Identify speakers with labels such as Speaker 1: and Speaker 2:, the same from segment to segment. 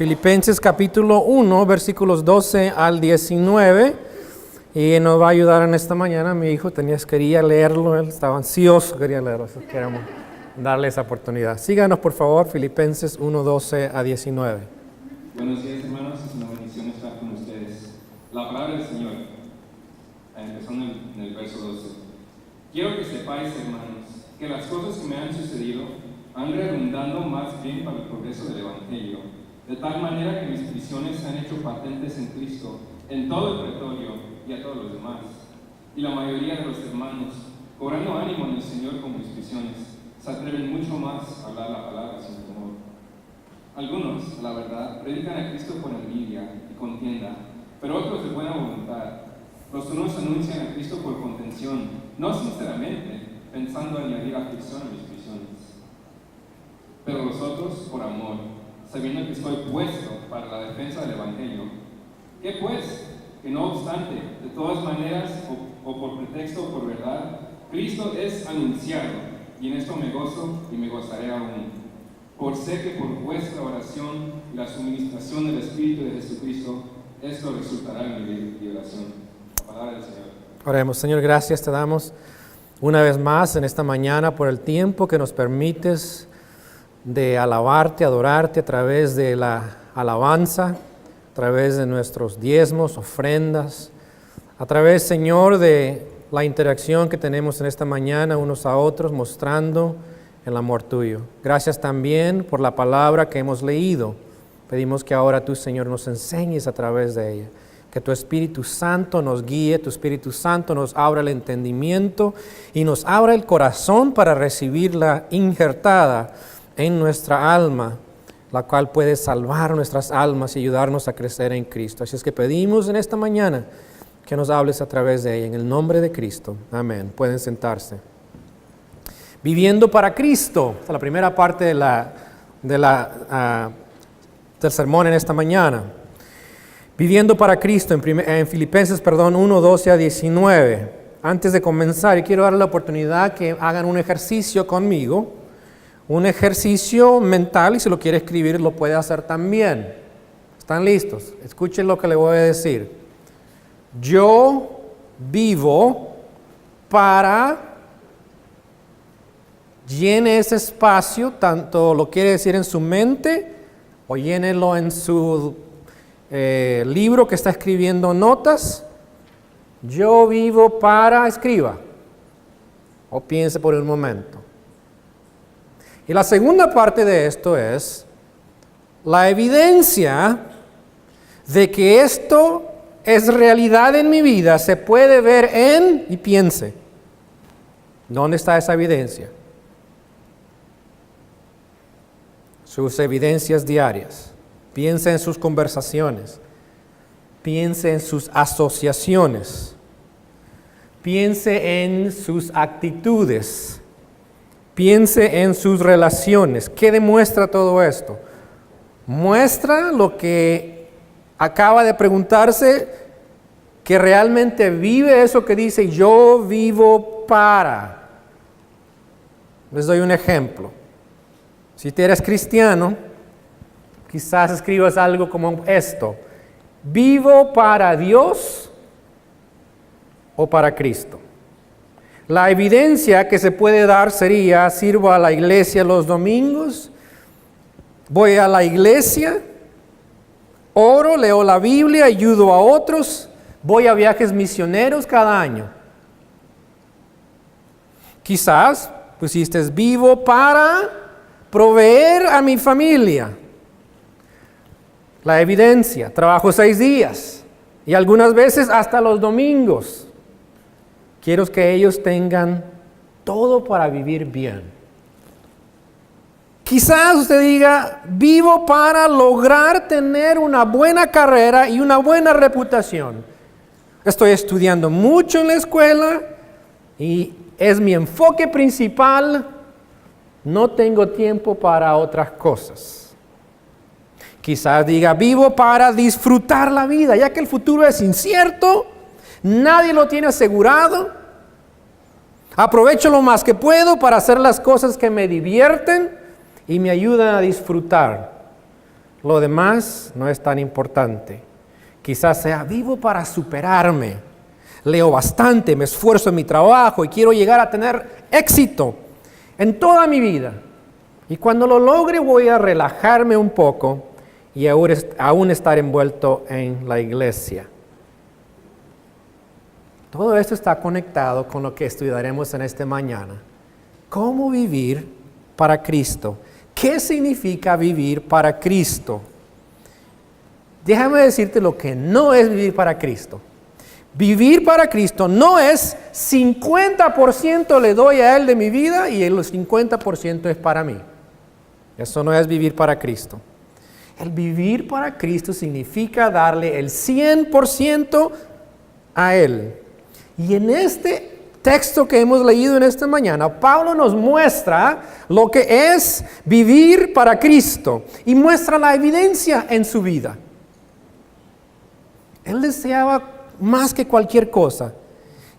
Speaker 1: Filipenses capítulo 1, versículos 12 al 19. Y nos va a ayudar en esta mañana. Mi hijo quería leerlo, él estaba ansioso, quería leerlo. Queremos darle esa oportunidad. Síganos, por favor, Filipenses 1, 12 a 19.
Speaker 2: Buenos días, hermanos. Es una bendición estar con ustedes. La palabra del Señor, empezando en el verso 12. Quiero que sepáis, hermanos, que las cosas que me han sucedido han redundado más bien para el progreso del Evangelio, de tal manera que mis prisiones se han hecho patentes en Cristo, en todo el pretorio y a todos los demás. Y la mayoría de los hermanos, cobrando ánimo en el Señor con mis prisiones, se atreven mucho más a hablar la palabra sin temor. Algunos, a la verdad, predican a Cristo por envidia y contienda, pero otros de buena voluntad. Los unos anuncian a Cristo por contención, no sinceramente, pensando añadir aflicción a mis prisiones. Pero los otros por amor, sabiendo que estoy puesto para la defensa del Evangelio. ¿Qué pues? Que no obstante, de todas maneras, o por pretexto o por verdad, Cristo es anunciado, y en esto me gozo y me gozaré aún. Por sé que por vuestra oración y la suministración del Espíritu de Jesucristo, esto resultará en mi liberación. La palabra del Señor.
Speaker 1: Oremos. Señor, gracias te damos una vez más en esta mañana por el tiempo que nos permites de alabarte, adorarte a través de la alabanza, a través de nuestros diezmos, ofrendas, a través, Señor, de la interacción que tenemos en esta mañana unos a otros, mostrando el amor tuyo. Gracias también por la palabra que hemos leído. Pedimos que ahora tú, Señor, nos enseñes a través de ella. Que tu Espíritu Santo nos guíe, tu Espíritu Santo nos abra el entendimiento y nos abra el corazón para recibirla injertada en nuestra alma, la cual puede salvar nuestras almas y ayudarnos a crecer en Cristo. Así es que pedimos en esta mañana que nos hables a través de ella, en el nombre de Cristo. Amén. Pueden sentarse. Viviendo para Cristo. Esta es la primera parte del sermón en esta mañana. Viviendo para Cristo en Filipenses 1, 12 a 19. Antes de comenzar, y quiero darle la oportunidad que hagan un ejercicio conmigo. Un ejercicio mental, y si lo quiere escribir, lo puede hacer también. ¿Están listos? Escuchen lo que le voy a decir. Yo vivo para... Llene ese espacio, tanto lo quiere decir en su mente, o llénelo en su libro que está escribiendo notas. Yo vivo para... Escriba. O piense por un momento. Y la segunda parte de esto es la evidencia de que esto es realidad en mi vida. Se puede ver en, y piense, ¿dónde está esa evidencia? Sus evidencias diarias. Piense en sus conversaciones. Piense en sus asociaciones. Piense en sus actitudes. Piense en sus relaciones. ¿Qué demuestra todo esto? Muestra lo que acaba de preguntarse, que realmente vive eso que dice, yo vivo para. Les doy un ejemplo. Si tú eres cristiano, quizás escribas algo como esto. ¿Vivo para Dios o para Cristo? La evidencia que se puede dar sería, sirvo a la iglesia los domingos, voy a la iglesia, oro, leo la Biblia, ayudo a otros, voy a viajes misioneros cada año. Quizás pusiste vivo para proveer a mi familia. La evidencia, trabajo 6 días y algunas veces hasta los domingos. Quiero que ellos tengan todo para vivir bien. Quizás usted diga, vivo para lograr tener una buena carrera y una buena reputación. Estoy estudiando mucho en la escuela y es mi enfoque principal. No tengo tiempo para otras cosas. Quizás diga, vivo para disfrutar la vida, ya que el futuro es incierto, nadie lo tiene asegurado. Aprovecho lo más que puedo para hacer las cosas que me divierten y me ayudan a disfrutar Lo demás no es tan importante. Quizás sea vivo para superarme. Leo bastante, me esfuerzo en mi trabajo y quiero llegar a tener éxito en toda mi vida. Y cuando lo logre voy a relajarme un poco y aún estar envuelto en la iglesia. Todo esto está conectado con lo que estudiaremos en esta mañana. ¿Cómo vivir para Cristo? ¿Qué significa vivir para Cristo? Déjame decirte lo que no es vivir para Cristo. Vivir para Cristo no es 50% le doy a Él de mi vida y el 50% es para mí. Eso no es vivir para Cristo. El vivir para Cristo significa darle el 100% a Él. Y en este texto que hemos leído en esta mañana, Pablo nos muestra lo que es vivir para Cristo y muestra la evidencia en su vida. Él deseaba más que cualquier cosa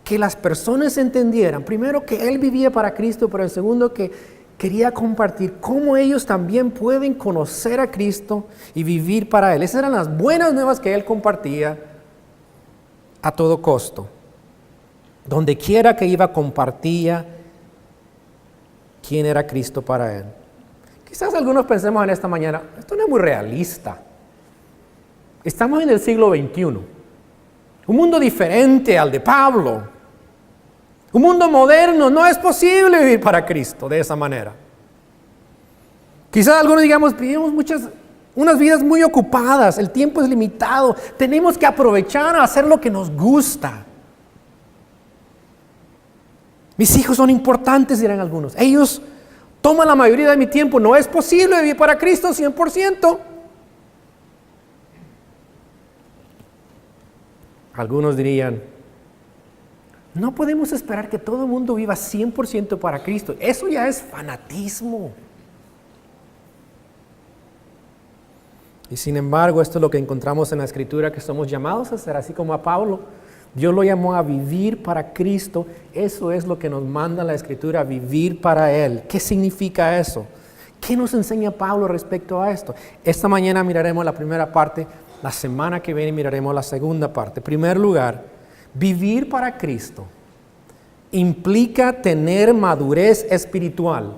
Speaker 1: que las personas entendieran, primero, que él vivía para Cristo, pero el segundo, que quería compartir cómo ellos también pueden conocer a Cristo y vivir para Él. Esas eran las buenas nuevas que él compartía a todo costo. Donde quiera que iba, compartía quién era Cristo para él. Quizás algunos pensemos en esta mañana, esto no es muy realista. Estamos en el siglo XXI. Un mundo diferente al de Pablo. Un mundo moderno. No es posible vivir para Cristo de esa manera. Quizás algunos digamos, vivimos unas vidas muy ocupadas. El tiempo es limitado. Tenemos que aprovechar a hacer lo que nos gusta. Mis hijos son importantes, dirán algunos. Ellos toman la mayoría de mi tiempo. No es posible vivir para Cristo 100%. Algunos dirían, no podemos esperar que todo el mundo viva 100% para Cristo. Eso ya es fanatismo. Y sin embargo, esto es lo que encontramos en la Escritura, que somos llamados a hacer, así como a Pablo. Dios lo llamó a vivir para Cristo. Eso es lo que nos manda la Escritura, vivir para Él. ¿Qué significa eso? ¿Qué nos enseña Pablo respecto a esto? Esta mañana miraremos la primera parte. La semana que viene miraremos la segunda parte. En primer lugar, vivir para Cristo implica tener madurez espiritual.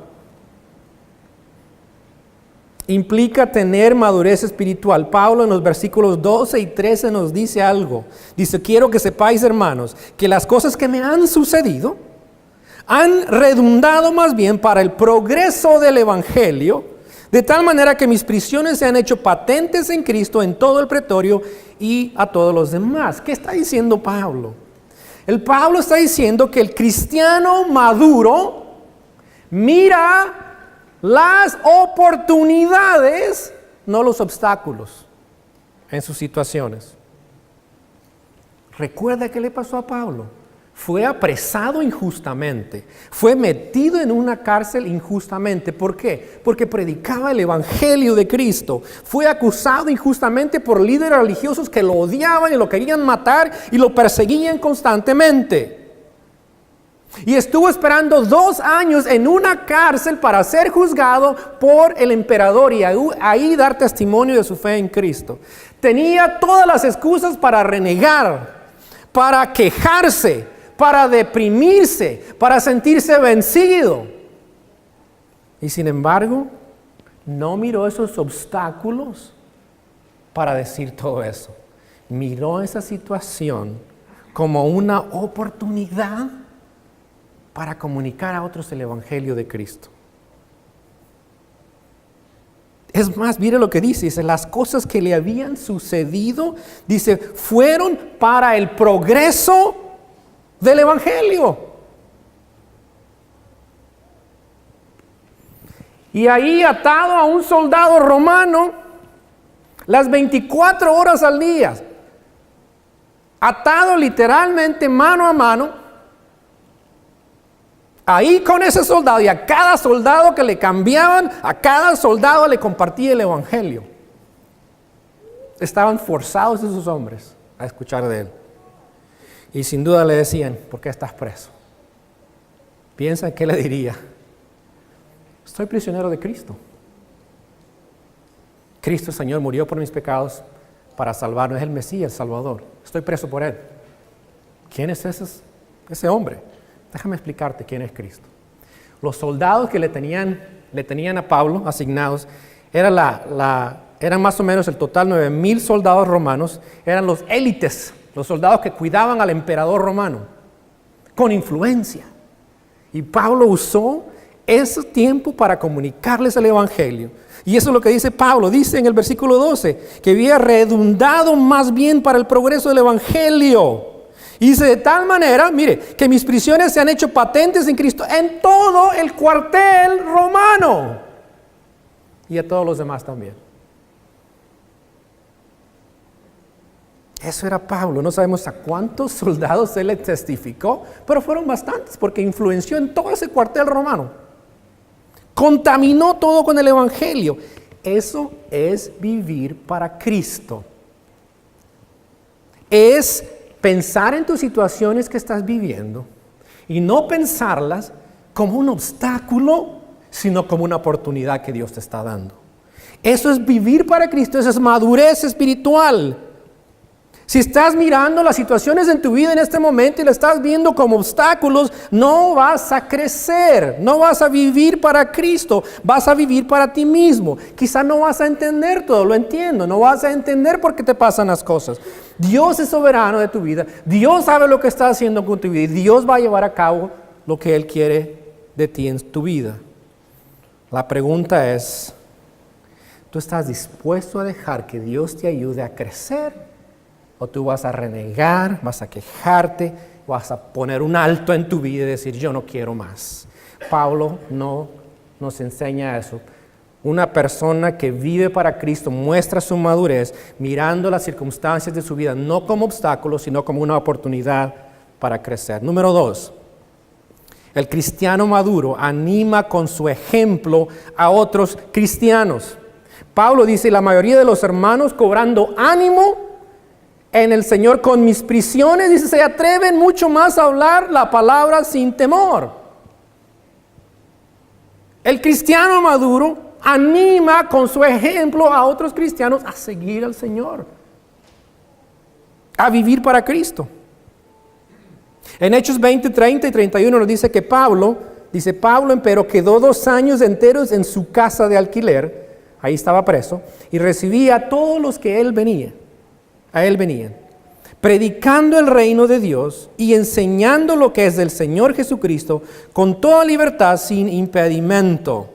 Speaker 1: Implica tener madurez espiritual. Pablo en los versículos 12 y 13 nos dice algo. Dice, quiero que sepáis, hermanos, que las cosas que me han sucedido han redundado más bien para el progreso del Evangelio, de tal manera que mis prisiones se han hecho patentes en Cristo en todo el pretorio y a todos los demás. ¿Qué está diciendo Pablo? Pablo está diciendo que el cristiano maduro mira las oportunidades, no los obstáculos en sus situaciones. ¿Recuerda qué le pasó a Pablo? Fue apresado injustamente, fue metido en una cárcel injustamente. ¿Por qué? Porque predicaba el Evangelio de Cristo. Fue acusado injustamente por líderes religiosos que lo odiaban y lo querían matar y lo perseguían constantemente. Y estuvo esperando 2 años en una cárcel para ser juzgado por el emperador y ahí dar testimonio de su fe en Cristo. Tenía todas las excusas para renegar, para quejarse, para deprimirse, para sentirse vencido. Y sin embargo, no miró esos obstáculos para decir todo eso. Miró esa situación como una oportunidad para comunicar a otros el Evangelio de Cristo. Es más, mire lo que dice, las cosas que le habían sucedido, dice, fueron para el progreso del Evangelio. Y ahí atado a un soldado romano, las 24 horas al día, atado literalmente mano a mano, ahí con ese soldado, y a cada soldado que le cambiaban, a cada soldado le compartía el Evangelio. Estaban forzados esos hombres a escuchar de él. Y sin duda le decían, ¿por qué estás preso? Piensa en qué le diría. Estoy prisionero de Cristo. Cristo Señor murió por mis pecados para salvarnos. Es el Mesías, el Salvador. Estoy preso por Él. ¿Quién es ese hombre? Déjame explicarte quién es Cristo. Los soldados que le tenían a Pablo asignados eran más o menos el total 9,000 soldados romanos. Eran los élites, los soldados que cuidaban al emperador romano, con influencia. Y Pablo usó ese tiempo para comunicarles el Evangelio. Y eso es lo que dice Pablo. Dice en el versículo 12 que había redundado más bien para el progreso del Evangelio. Y dice de tal manera, mire, que mis prisiones se han hecho patentes en Cristo en todo el cuartel romano. Y a todos los demás también. Eso era Pablo. No sabemos a cuántos soldados él le testificó, pero fueron bastantes porque influenció en todo ese cuartel romano. Contaminó todo con el Evangelio. Eso es vivir para Cristo. Es pensar en tus situaciones que estás viviendo y no pensarlas como un obstáculo, sino como una oportunidad que Dios te está dando. Eso es vivir para Cristo, eso es madurez espiritual. Si estás mirando las situaciones en tu vida en este momento y las estás viendo como obstáculos, no vas a crecer, no vas a vivir para Cristo, vas a vivir para ti mismo. Quizá no vas a entender todo, lo entiendo, no vas a entender por qué te pasan las cosas. Dios es soberano de tu vida, Dios sabe lo que está haciendo con tu vida y Dios va a llevar a cabo lo que Él quiere de ti en tu vida. La pregunta es, ¿tú estás dispuesto a dejar que Dios te ayude a crecer? ¿O tú vas a renegar, vas a quejarte, vas a poner un alto en tu vida y decir, yo no quiero más? Pablo no nos enseña eso. Una persona que vive para Cristo muestra su madurez mirando las circunstancias de su vida, no como obstáculos, sino como una oportunidad para crecer. Número 2, el cristiano maduro anima con su ejemplo a otros cristianos. Pablo dice, la mayoría de los hermanos cobrando ánimo en el Señor con mis prisiones, dice, se atreven mucho más a hablar la palabra sin temor. El cristiano maduro anima con su ejemplo a otros cristianos a seguir al Señor, a vivir para Cristo. En Hechos 20, 30 y 31 nos dice que Pablo, empero quedó 2 años enteros en su casa de alquiler, ahí estaba preso, y recibía a todos los que a él venían, predicando el reino de Dios y enseñando lo que es del Señor Jesucristo con toda libertad, sin impedimento.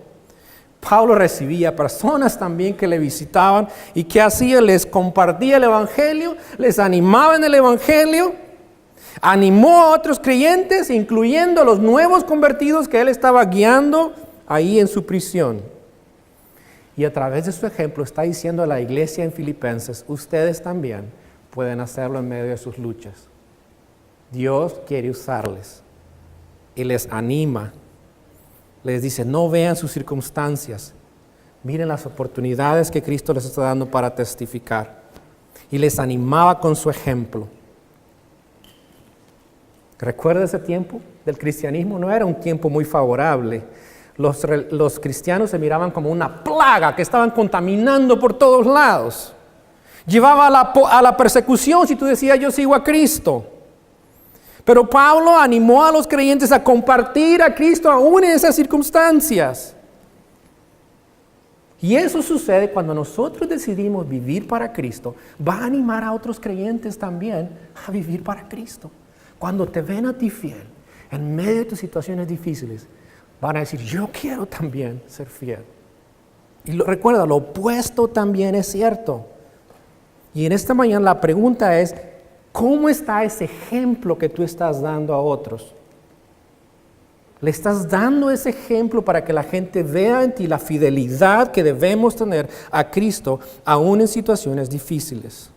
Speaker 1: Pablo recibía personas también que le visitaban y ¿qué hacía? Les compartía el Evangelio, les animaba en el Evangelio, animó a otros creyentes, incluyendo a los nuevos convertidos que él estaba guiando ahí en su prisión. Y a través de su ejemplo está diciendo a la iglesia en Filipenses, ustedes también pueden hacerlo en medio de sus luchas. Dios quiere usarles y les anima. Les dice, no vean sus circunstancias, miren las oportunidades que Cristo les está dando para testificar. Y les animaba con su ejemplo. ¿Recuerda ese tiempo del cristianismo? No era un tiempo muy favorable. Los cristianos se miraban como una plaga que estaban contaminando por todos lados. Llevaba a la persecución si tú decías yo sigo a Cristo. Pero Pablo animó a los creyentes a compartir a Cristo aún en esas circunstancias. Y eso sucede cuando nosotros decidimos vivir para Cristo. Va a animar a otros creyentes también a vivir para Cristo. Cuando te ven a ti fiel, en medio de tus situaciones difíciles, van a decir, yo quiero también ser fiel. Y recuerda, lo opuesto también es cierto. Y en esta mañana la pregunta es, ¿cómo está ese ejemplo que tú estás dando a otros? ¿Le estás dando ese ejemplo para que la gente vea en ti la fidelidad que debemos tener a Cristo aún en situaciones difíciles?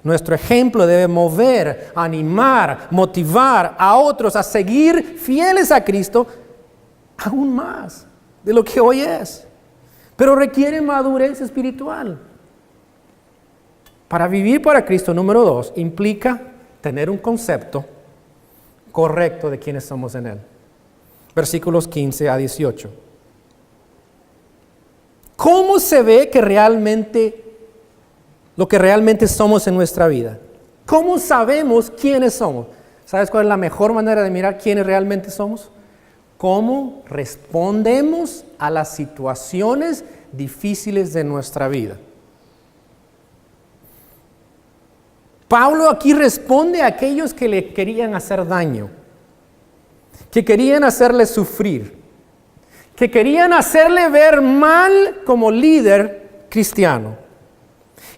Speaker 1: Nuestro ejemplo debe mover, animar, motivar a otros a seguir fieles a Cristo aún más de lo que hoy es. Pero requiere madurez espiritual. Para vivir para Cristo, número 2, implica tener un concepto correcto de quiénes somos en Él. Versículos 15 a 18. ¿Cómo se ve que lo que realmente somos en nuestra vida? ¿Cómo sabemos quiénes somos? ¿Sabes cuál es la mejor manera de mirar quiénes realmente somos? ¿Cómo respondemos a las situaciones difíciles de nuestra vida? Pablo aquí responde a aquellos que le querían hacer daño, que querían hacerle sufrir, que querían hacerle ver mal como líder cristiano.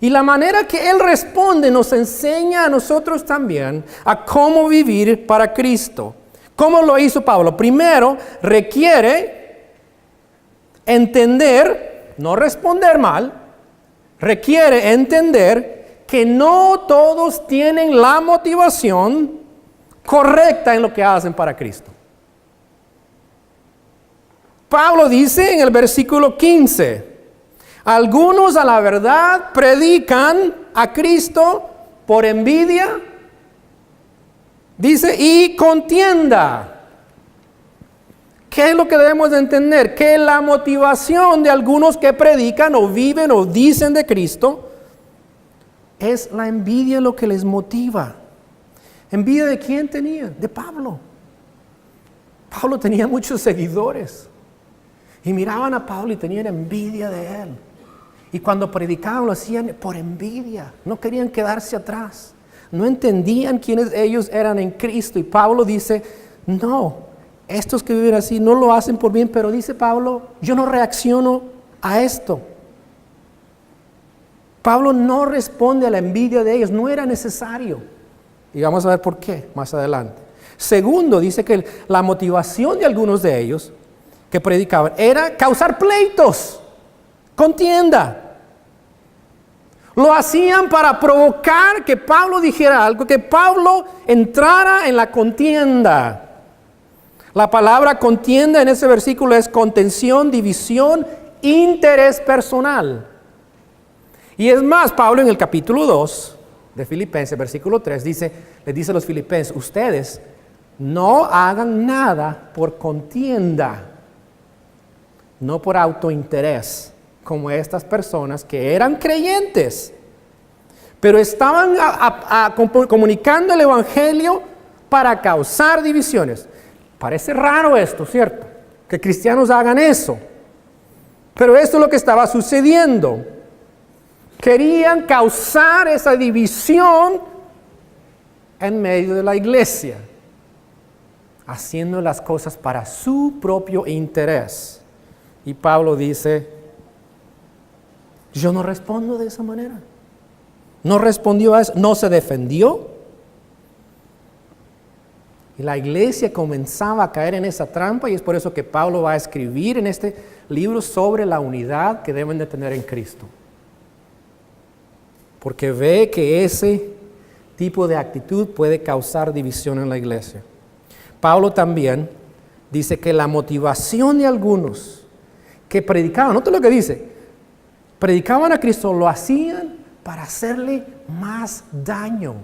Speaker 1: Y la manera que él responde nos enseña a nosotros también a cómo vivir para Cristo. ¿Cómo lo hizo Pablo? Primero, requiere entender, no responder mal, requiere entender que no todos tienen la motivación correcta en lo que hacen para Cristo. Pablo dice en el versículo 15, algunos a la verdad predican a Cristo por envidia, dice, y contienda. ¿Qué es lo que debemos de entender? Que la motivación de algunos que predican o viven o dicen de Cristo es la envidia lo que les motiva. ¿Envidia de quién tenía? De Pablo. Pablo tenía muchos seguidores. Y miraban a Pablo y tenían envidia de él. Y cuando predicaban lo hacían por envidia. No querían quedarse atrás. No entendían quiénes ellos eran en Cristo. Y Pablo dice, no, estos que viven así no lo hacen por bien. Pero dice Pablo, yo no reacciono a esto. Pablo no responde a la envidia de ellos, no era necesario. Y vamos a ver por qué más adelante. Segundo, dice que la motivación de algunos de ellos que predicaban era causar pleitos, contienda. Lo hacían para provocar que Pablo dijera algo, que Pablo entrara en la contienda. La palabra contienda en ese versículo es contención, división, interés personal. Y es más, Pablo en el capítulo 2 de Filipenses, versículo 3, le dice a los filipenses, ustedes no hagan nada por contienda, no por autointerés, como estas personas que eran creyentes, pero estaban comunicando el evangelio para causar divisiones. Parece raro esto, ¿cierto? Que cristianos hagan eso. Pero esto es lo que estaba sucediendo. Querían causar esa división en medio de la iglesia, haciendo las cosas para su propio interés. Y Pablo dice, yo no respondo de esa manera. No respondió a eso, no se defendió. Y la iglesia comenzaba a caer en esa trampa, y es por eso que Pablo va a escribir en este libro sobre la unidad que deben de tener en Cristo. Porque ve que ese tipo de actitud puede causar división en la iglesia. Pablo también dice que la motivación de algunos que predicaban, nota lo que dice, predicaban a Cristo, lo hacían para hacerle más daño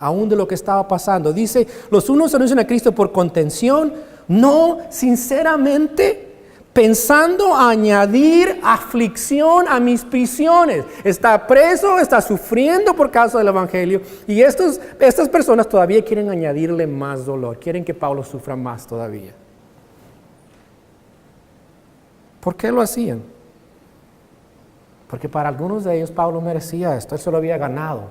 Speaker 1: aún de lo que estaba pasando. Dice, los unos anuncian a Cristo por contención, no sinceramente pensando añadir aflicción a mis prisiones. Está preso, está sufriendo por causa del evangelio, y estas personas todavía quieren añadirle más dolor, quieren que Pablo sufra más todavía. ¿Por qué lo hacían? Porque para algunos de ellos Pablo merecía esto, él se lo había ganado.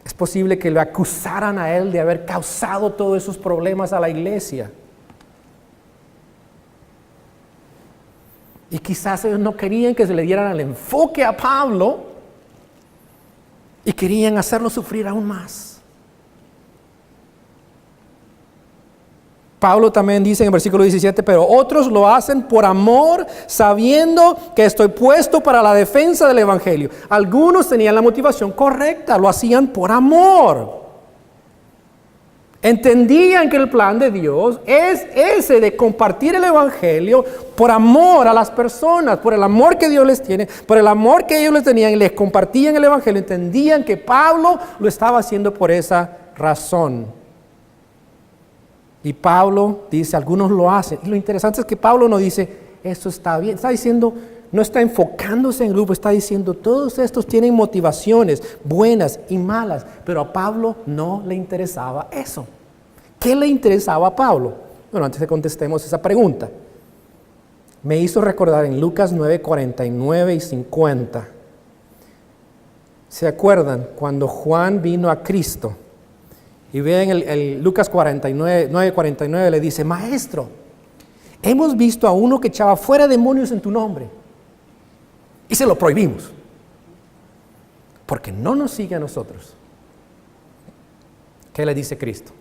Speaker 1: Es posible que lo acusaran a él de haber causado todos esos problemas a la iglesia. Y quizás ellos no querían que se le dieran el enfoque a Pablo y querían hacerlo sufrir aún más. Pablo también dice en el versículo 17, pero otros lo hacen por amor, sabiendo que estoy puesto para la defensa del evangelio. Algunos tenían la motivación correcta, lo hacían por amor. Entendían que el plan de Dios es ese de compartir el evangelio por amor a las personas, por el amor que Dios les tiene, por el amor que ellos les tenían, y les compartían el evangelio. Entendían que Pablo lo estaba haciendo por esa razón. Y Pablo dice, algunos lo hacen. Y lo interesante es que Pablo no dice, eso está bien. Está diciendo, no está enfocándose en el grupo, está diciendo, todos estos tienen motivaciones buenas y malas, pero a Pablo no le interesaba eso. ¿Qué le interesaba a Pablo? Bueno, antes de contestemos esa pregunta, me hizo recordar en Lucas 9, 49 y 50. ¿Se acuerdan cuando Juan vino a Cristo? Y ven el Lucas 9, 49 le dice, Maestro, hemos visto a uno que echaba fuera demonios en tu nombre y se lo prohibimos, porque no nos sigue a nosotros. ¿Qué le dice Cristo?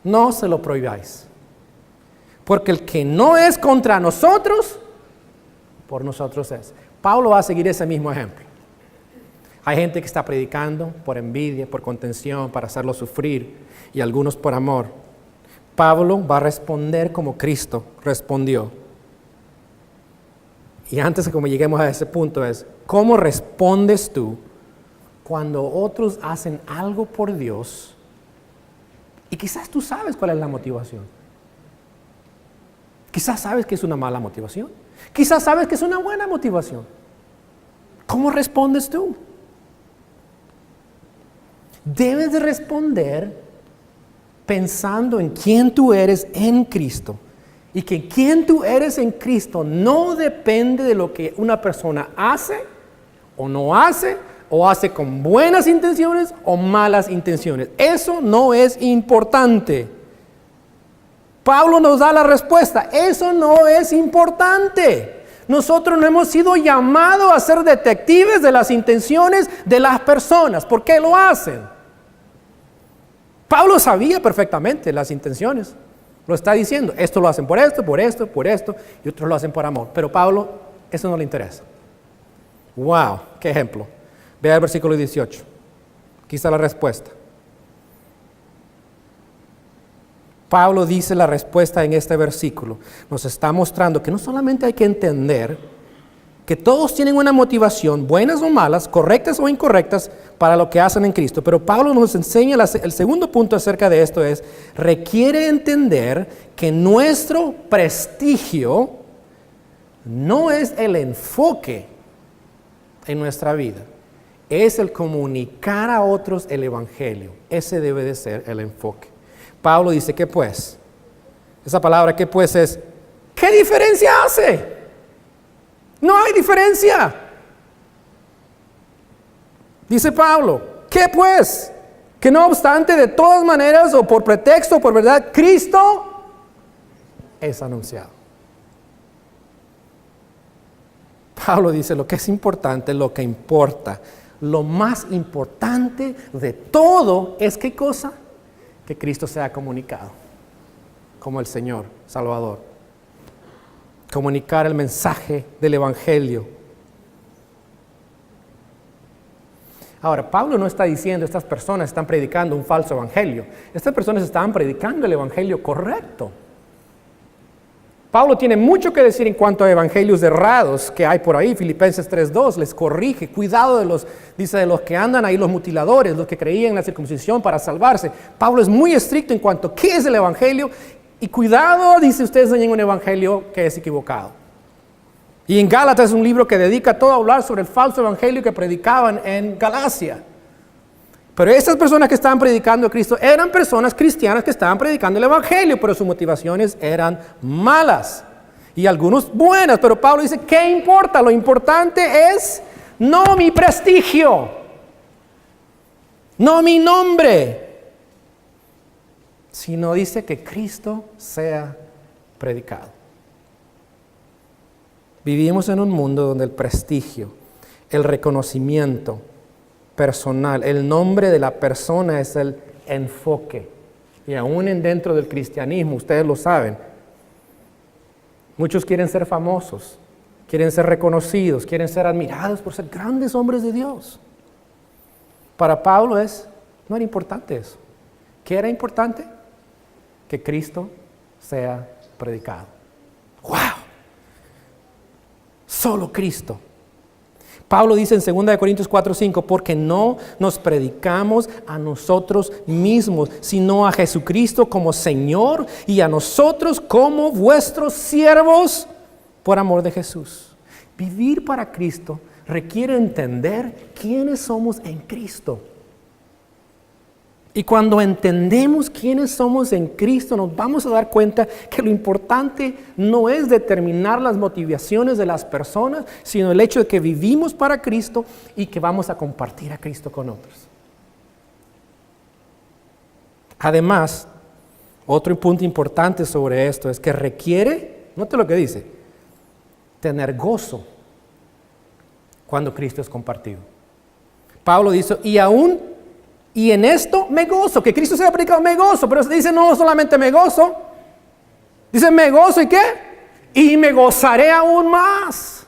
Speaker 1: No se lo prohibáis, porque el que no es contra nosotros, por nosotros es. Pablo va a seguir ese mismo ejemplo. Hay gente que está predicando por envidia, por contención, para hacerlo sufrir, y algunos por amor. Pablo va a responder como Cristo respondió. Y antes de que lleguemos a ese punto es, ¿cómo respondes tú cuando otros hacen algo por Dios y quizás tú sabes cuál es la motivación? Quizás sabes que es una mala motivación. Quizás sabes que es una buena motivación. ¿Cómo respondes tú? Debes de responder pensando en quién tú eres en Cristo. Y que quién tú eres en Cristo no depende de lo que una persona hace o hace con buenas intenciones o malas intenciones. Eso no es importante. Pablo nos da la respuesta, eso no es importante. Nosotros no hemos sido llamados a ser detectives de las intenciones de las personas. ¿Por qué lo hacen? Pablo sabía perfectamente las intenciones. Lo está diciendo, esto lo hacen por esto, y otros lo hacen por amor. Pero Pablo, eso no le interesa. ¡Wow! ¡Qué ejemplo! Vea el versículo 18. Aquí está la respuesta. Pablo dice la respuesta en este versículo. Nos está mostrando que no solamente hay que entender que todos tienen una motivación, buenas o malas, correctas o incorrectas, para lo que hacen en Cristo. Pero Pablo nos enseña, el segundo punto acerca de esto es, requiere entender que nuestro prestigio no es el enfoque en nuestra vida, es el comunicar a otros el Evangelio. Ese debe de ser el enfoque. Pablo dice, ¿qué pues? Esa palabra, ¿qué pues? Es, ¿qué diferencia hace? No hay diferencia. Dice Pablo, ¿qué pues? Que no obstante, de todas maneras, o por pretexto o por verdad, Cristo es anunciado. Pablo dice, lo que es importante, lo que importa, lo más importante de todo es, ¿qué cosa? Que Cristo sea comunicado como el Señor Salvador. Comunicar el mensaje del Evangelio. Ahora, Pablo no está diciendo estas personas están predicando un falso evangelio. Estas personas estaban predicando el evangelio correcto. Pablo tiene mucho que decir en cuanto a evangelios errados que hay por ahí. Filipenses 3:2 les corrige. Cuidado de los que andan ahí, los mutiladores, los que creían en la circuncisión para salvarse. Pablo es muy estricto en cuanto a qué es el evangelio. Y cuidado, dice, ustedes enseñan un evangelio que es equivocado. Y en Gálatas es un libro que dedica todo a hablar sobre el falso evangelio que predicaban en Galacia. Pero estas personas que estaban predicando a Cristo eran personas cristianas que estaban predicando el evangelio, pero sus motivaciones eran malas y algunos buenas. Pero Pablo dice, ¿qué importa? Lo importante es no mi prestigio, no mi nombre, sino dice que Cristo sea predicado. Vivimos en un mundo donde el prestigio, el reconocimiento personal, el nombre de la persona es el enfoque. Y aún dentro del cristianismo, ustedes lo saben, muchos quieren ser famosos, quieren ser reconocidos, quieren ser admirados por ser grandes hombres de Dios. Para Pablo no era importante eso. ¿Qué era importante? Que Cristo sea predicado. ¡Wow! Solo Cristo. Pablo dice en 2 Corintios 4:5, porque no nos predicamos a nosotros mismos, sino a Jesucristo como Señor y a nosotros como vuestros siervos por amor de Jesús. Vivir para Cristo requiere entender quiénes somos en Cristo. Y cuando entendemos quiénes somos en Cristo, nos vamos a dar cuenta que lo importante no es determinar las motivaciones de las personas, sino el hecho de que vivimos para Cristo y que vamos a compartir a Cristo con otros. Además, otro punto importante sobre esto es que requiere, note lo que dice, tener gozo cuando Cristo es compartido. Pablo dice, y en esto me gozo, que Cristo sea predicado, me gozo, pero dice no solamente me gozo, dice me gozo y qué, y me gozaré aún más.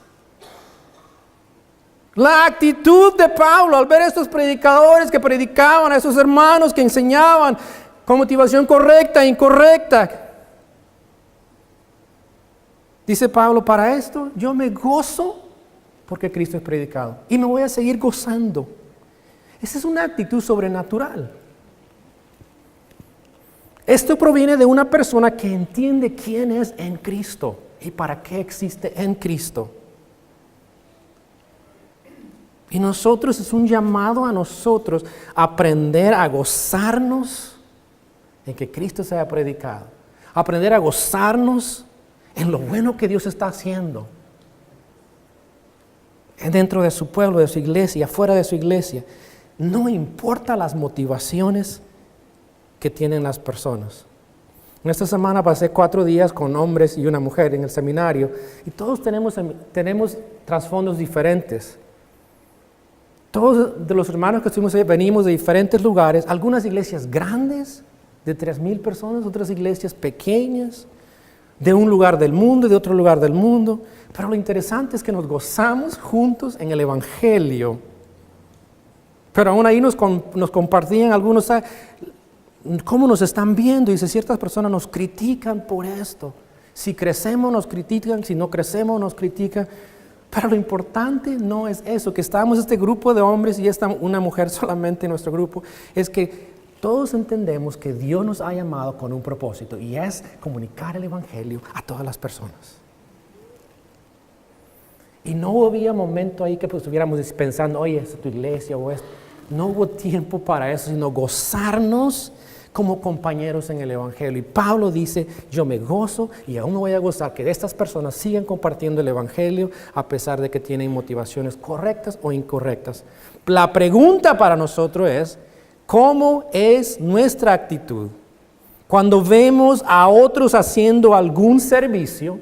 Speaker 1: La actitud de Pablo al ver a estos predicadores que predicaban, a esos hermanos que enseñaban con motivación correcta e incorrecta. Dice Pablo, para esto yo me gozo porque Cristo es predicado y me voy a seguir gozando. Esa es una actitud sobrenatural. Esto proviene de una persona que entiende quién es en Cristo y para qué existe en Cristo. Y nosotros, es un llamado a nosotros a aprender a gozarnos en que Cristo sea predicado. Aprender a gozarnos en lo bueno que Dios está haciendo. Dentro de su pueblo, de su iglesia, fuera de su iglesia. No importa las motivaciones que tienen las personas. En esta semana pasé 4 días con hombres y una mujer en el seminario y todos tenemos trasfondos diferentes. Todos de los hermanos que estuvimos ahí venimos de diferentes lugares, algunas iglesias grandes, de 3,000 personas, otras iglesias pequeñas, de un lugar del mundo y de otro lugar del mundo. Pero lo interesante es que nos gozamos juntos en el Evangelio. Pero aún ahí nos compartían algunos cómo nos están viendo. Y dice, ciertas personas nos critican por esto. Si crecemos nos critican, si no crecemos nos critican. Pero lo importante no es eso, que estábamos este grupo de hombres y una mujer solamente en nuestro grupo, es que todos entendemos que Dios nos ha llamado con un propósito y es comunicar el Evangelio a todas las personas. Y no había momento ahí que estuviéramos pensando, oye, es tu iglesia o esto. No hubo tiempo para eso, sino gozarnos como compañeros en el Evangelio. Y Pablo dice, yo me gozo y aún me voy a gozar que estas personas sigan compartiendo el Evangelio a pesar de que tienen motivaciones correctas o incorrectas. La pregunta para nosotros es, ¿cómo es nuestra actitud cuando vemos a otros haciendo algún servicio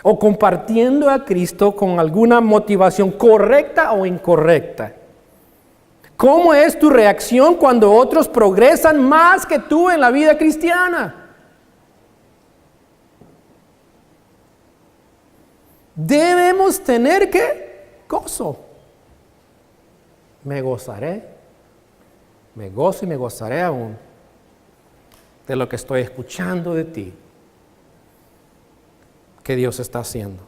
Speaker 1: o compartiendo a Cristo con alguna motivación correcta o incorrecta? ¿Cómo es tu reacción cuando otros progresan más que tú en la vida cristiana? Debemos tener ¿qué? Gozo. Me gozaré, me gozo y me gozaré aún de lo que estoy escuchando de ti, que Dios está haciendo.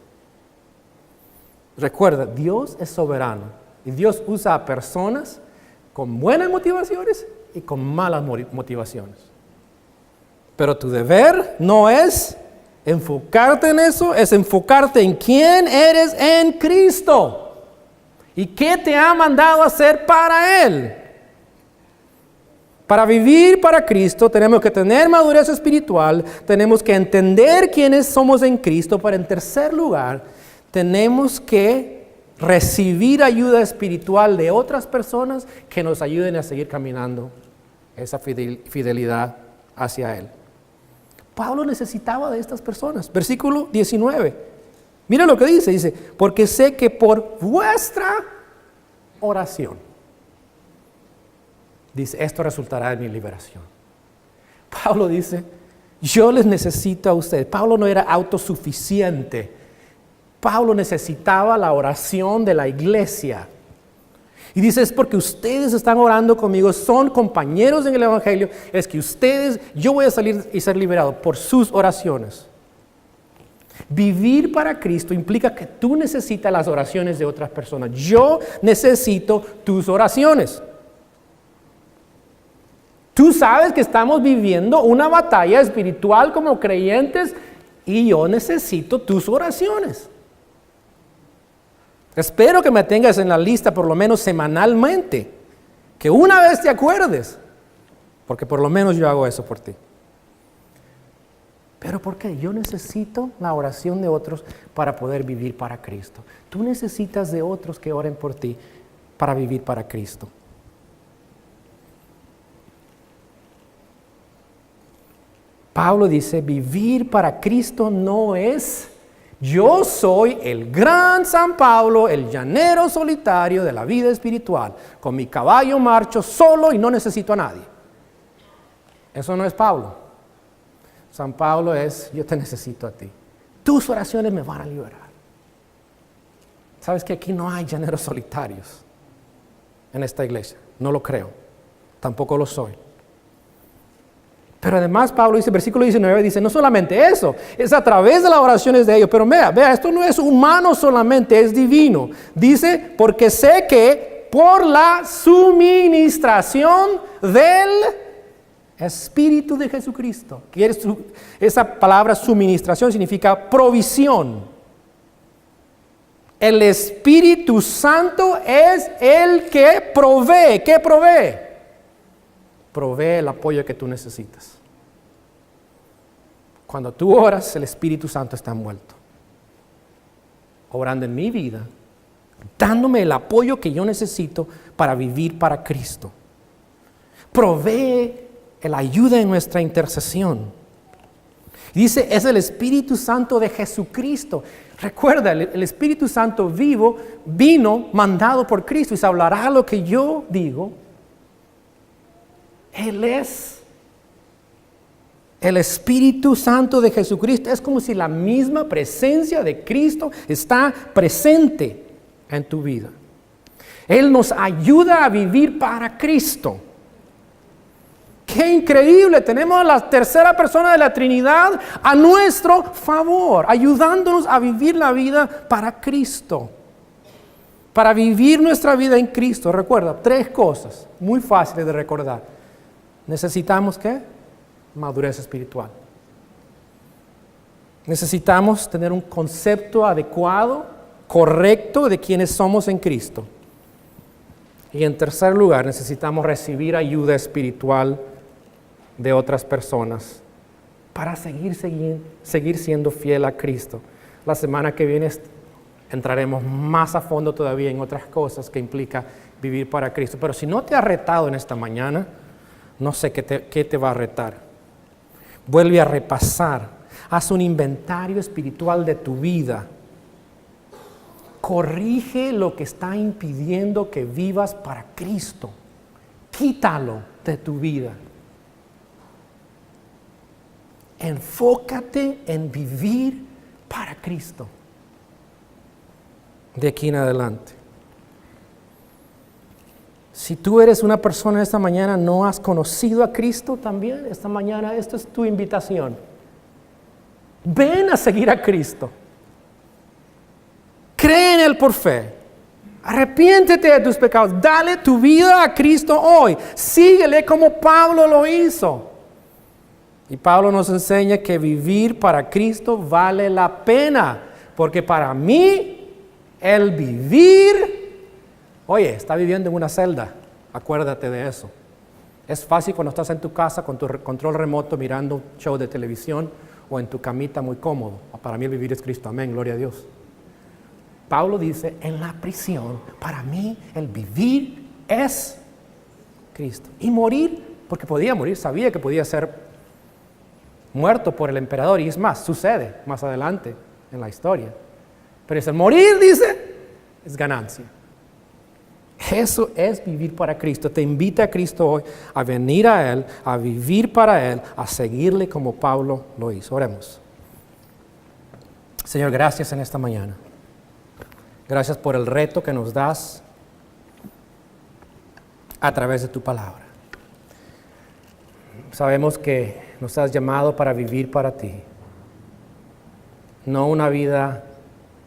Speaker 1: Recuerda, Dios es soberano y Dios usa a personas con buenas motivaciones y con malas motivaciones. Pero tu deber no es enfocarte en eso, es enfocarte en quién eres en Cristo y qué te ha mandado a hacer para Él. Para vivir para Cristo tenemos que tener madurez espiritual, tenemos que entender quiénes somos en Cristo, pero en tercer lugar tenemos que recibir ayuda espiritual de otras personas que nos ayuden a seguir caminando esa fidelidad hacia Él. Pablo necesitaba de estas personas. Versículo 19. Mira lo que dice, porque sé que por vuestra oración, dice, esto resultará en mi liberación. Pablo dice, yo les necesito a ustedes. Pablo no era autosuficiente. Pablo necesitaba la oración de la iglesia. Y dice, es porque ustedes están orando conmigo, son compañeros en el Evangelio, es que yo voy a salir y ser liberado por sus oraciones. Vivir para Cristo implica que tú necesitas las oraciones de otras personas. Yo necesito tus oraciones. Tú sabes que estamos viviendo una batalla espiritual como creyentes y yo necesito tus oraciones. Espero que me tengas en la lista por lo menos semanalmente, que una vez te acuerdes, porque por lo menos yo hago eso por ti. Pero ¿por qué? Yo necesito la oración de otros para poder vivir para Cristo. Tú necesitas de otros que oren por ti para vivir para Cristo. Pablo dice, vivir para Cristo no es, yo soy el gran San Pablo, el llanero solitario de la vida espiritual. Con mi caballo marcho solo y no necesito a nadie. Eso no es Pablo. San Pablo es, yo te necesito a ti. Tus oraciones me van a liberar. ¿Sabes que aquí no hay llaneros solitarios en esta iglesia? No lo creo. Tampoco lo soy. Pero además Pablo dice, versículo 19, dice, no solamente eso, es a través de las oraciones de ellos. Pero vea, esto no es humano solamente, es divino. Dice, porque sé que por la suministración del Espíritu de Jesucristo. Esa palabra suministración significa provisión. El Espíritu Santo es el que provee. ¿Qué provee? Provee el apoyo que tú necesitas. Cuando tú oras, el Espíritu Santo está envuelto, obrando en mi vida, dándome el apoyo que yo necesito para vivir para Cristo. Provee la ayuda en nuestra intercesión. Dice, es el Espíritu Santo de Jesucristo. Recuerda, el Espíritu Santo vivo vino mandado por Cristo y se hablará lo que yo digo. Él es el Espíritu Santo de Jesucristo. Es como si la misma presencia de Cristo está presente en tu vida. Él nos ayuda a vivir para Cristo. ¡Qué increíble! Tenemos a la tercera persona de la Trinidad a nuestro favor, ayudándonos a vivir la vida para Cristo. Para vivir nuestra vida en Cristo, recuerda, 3 cosas muy fáciles de recordar. Necesitamos, ¿qué? Madurez espiritual. Necesitamos tener un concepto adecuado, correcto de quiénes somos en Cristo. Y en tercer lugar, necesitamos recibir ayuda espiritual de otras personas para seguir siendo fiel a Cristo. La semana que viene entraremos más a fondo todavía en otras cosas que implica vivir para Cristo. Pero si no te ha retado en esta mañana, no sé qué te va a retar. Vuelve a repasar. Haz un inventario espiritual de tu vida. Corrige lo que está impidiendo que vivas para Cristo. Quítalo de tu vida. Enfócate en vivir para Cristo. De aquí en adelante. Si tú eres una persona esta mañana, no has conocido a Cristo también, esta mañana, esta es tu invitación. Ven a seguir a Cristo. Cree en Él por fe. Arrepiéntete de tus pecados. Dale tu vida a Cristo hoy. Síguele como Pablo lo hizo. Y Pablo nos enseña que vivir para Cristo vale la pena. Porque para mí, el vivir, oye, está viviendo en una celda. Acuérdate de eso. Es fácil cuando estás en tu casa con tu control remoto mirando un show de televisión o en tu camita muy cómodo. Para mí el vivir es Cristo. Amén, gloria a Dios. Pablo dice, en la prisión, para mí el vivir es Cristo. Y morir, porque podía morir, sabía que podía ser muerto por el emperador. Y es más, sucede más adelante en la historia. Pero es el morir, dice, es ganancia. Eso es vivir para Cristo. Te invita a Cristo hoy a venir a Él, a vivir para Él, a seguirle como Pablo lo hizo. Oremos. Señor, gracias en esta mañana. Gracias por el reto que nos das a través de tu palabra. Sabemos que nos has llamado para vivir para ti, no una vida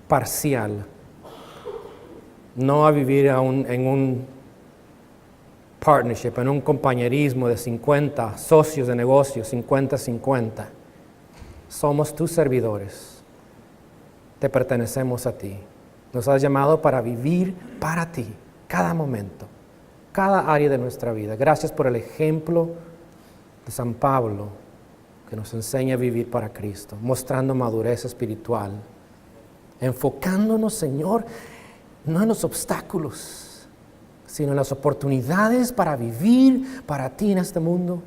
Speaker 1: parcial, no a vivir en un partnership, en un compañerismo de 50 socios de negocio, 50-50, somos tus servidores. Te pertenecemos a ti. Nos has llamado para vivir para ti, cada momento, cada área de nuestra vida. Gracias por el ejemplo de San Pablo, que nos enseña a vivir para Cristo, mostrando madurez espiritual, enfocándonos, Señor, no en los obstáculos, sino en las oportunidades para vivir para ti en este mundo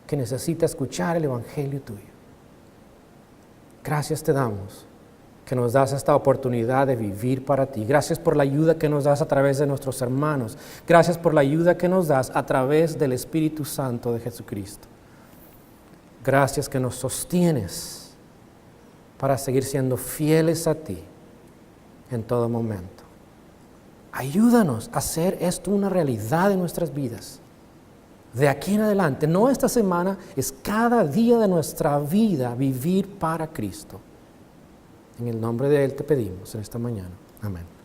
Speaker 1: que necesita escuchar el Evangelio tuyo. Gracias te damos que nos das esta oportunidad de vivir para ti. Gracias por la ayuda que nos das a través de nuestros hermanos. Gracias por la ayuda que nos das a través del Espíritu Santo de Jesucristo. Gracias que nos sostienes para seguir siendo fieles a ti en todo momento. Ayúdanos a hacer esto una realidad en nuestras vidas. De aquí en adelante, no esta semana, es cada día de nuestra vida vivir para Cristo. En el nombre de Él te pedimos en esta mañana. Amén.